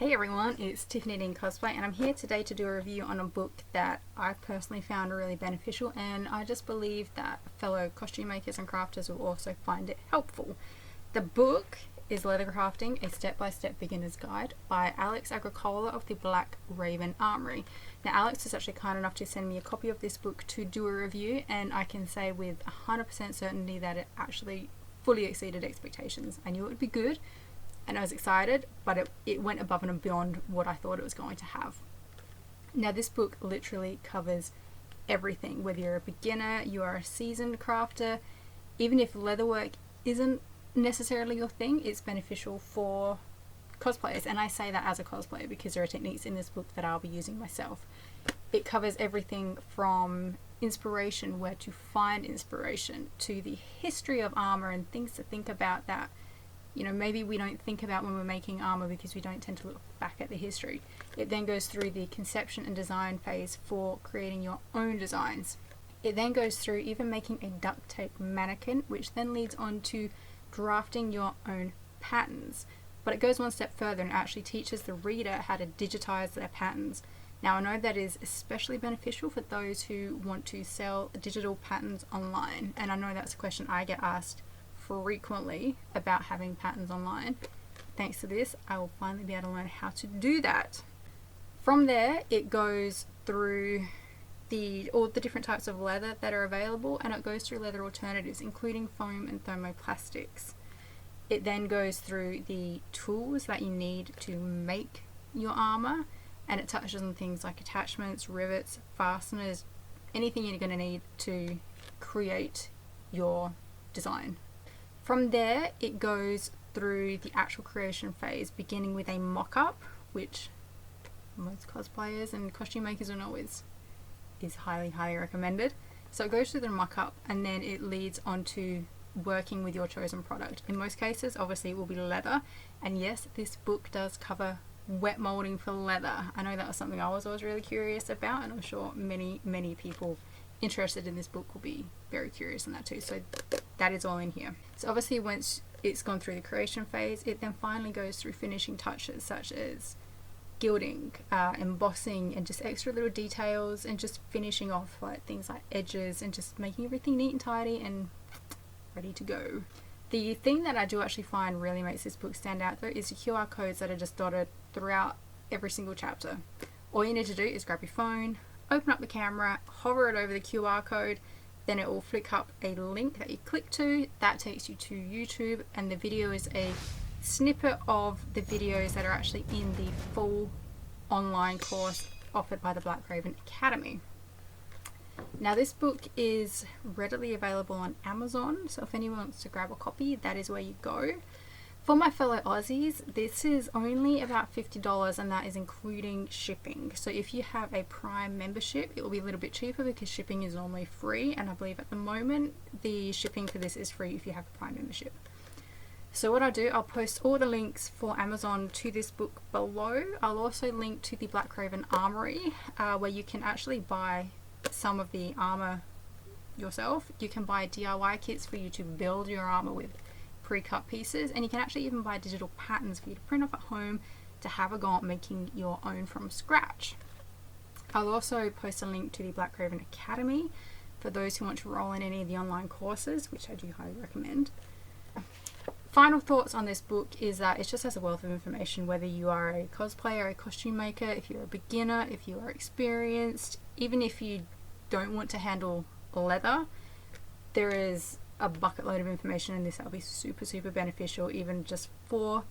Hey everyone, it's Tiffany Dean Cosplay, and I'm here today to do a review on a book that I personally found really beneficial, and I just believe that fellow costume makers and crafters will also find it helpful. The book is Leather Crafting, a Step-by-Step Beginner's Guide by Alex Agricola of the Black Raven Armory. Now Alex is actually kind enough to send me a copy of this book to do a review, and I can say with 100% certainty that it actually fully exceeded expectations. I knew it would be good, and I was excited, but it went above and beyond what I thought it was going to have. Now this book literally covers everything, whether you're a beginner, you are a seasoned crafter, even if leatherwork isn't necessarily your thing, it's beneficial for cosplayers, and I say that as a cosplayer because there are techniques in this book that I'll be using myself. It covers everything from inspiration, where to find inspiration, to the history of armor and things to think about that maybe we don't think about when we're making armor because we don't tend to look back at the history. It then goes through the conception and design phase for creating your own designs. It then goes through even making a duct tape mannequin, which then leads on to drafting your own patterns. But it goes one step further and actually teaches the reader how to digitize their patterns. Now I know that is especially beneficial for those who want to sell digital patterns online, and I know that's a question I get asked frequently about having patterns online. Thanks to this, I will finally be able to learn how to do that. From there, it goes through all the different types of leather that are available, and it goes through leather alternatives, including foam and thermoplastics. It then goes through the tools that you need to make your armor, and it touches on things like attachments, rivets, fasteners, anything you're going to need to create your design. From there, it goes through the actual creation phase, beginning with a mock-up, which most cosplayers and costume makers will know is highly recommended. So it goes through the mock-up, and then it leads on to working with your chosen product. In most cases, obviously, it will be leather, and yes, this book does cover wet molding for leather. I know that was something I was always really curious about, and I'm sure many people interested in this book will be very curious in that too, so that is all in here. So obviously once it's gone through the creation phase, it then finally goes through finishing touches such as gilding, embossing, and just extra little details, and just finishing off like things like edges and just making everything neat and tidy and ready to go. The thing that I do actually find really makes this book stand out though is the QR codes that are just dotted throughout every single chapter. All you need to do is grab your phone, open up the camera, hover it over the QR code, then it will flick up a link that you click to. That takes you to YouTube, and the video is a snippet of the videos that are actually in the full online course offered by the Black Raven Academy. Now this book is readily available on Amazon, so if anyone wants to grab a copy, that is where you go. For my fellow Aussies, this is only about $50, and that is including shipping. So if you have a Prime membership, it will be a little bit cheaper because shipping is normally free, and I believe at the moment the shipping for this is free if you have a Prime membership. So what I'll do, I'll post all the links for Amazon to this book below. I'll also link to the Black Raven Armory, where you can actually buy some of the armor yourself. You can buy DIY kits for you to build your armor with pre-cut pieces, and you can actually even buy digital patterns for you to print off at home to have a go at making your own from scratch. I'll also post a link to the Black Raven Academy for those who want to roll in any of the online courses, which I do highly recommend. Final thoughts on this book is that it just has a wealth of information, whether you are a cosplayer, a costume maker, if you're a beginner, if you are experienced, even if you don't want to handle leather, there is a bucket load of information in this that will be super beneficial, even just for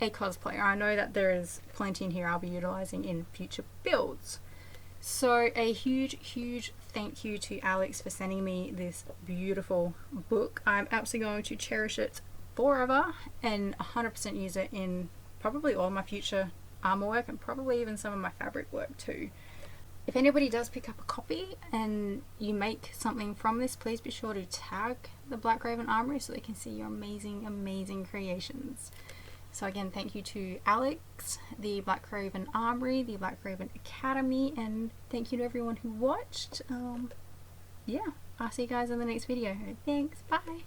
a cosplayer. I know that there is plenty in here I'll be utilizing in future builds. So a huge thank you to Alex for sending me this beautiful book. I'm absolutely going to cherish it forever and 100% use it in probably all my future armor work, and probably even some of my fabric work too. If anybody does pick up a copy and you make something from this, please be sure to tag the Black Raven Armory so they can see your amazing creations. So again, thank you to Alex, the Black Raven Armory, the Black Raven Academy, and thank you to everyone who watched. Yeah, I'll see you guys in the next video. Thanks, bye!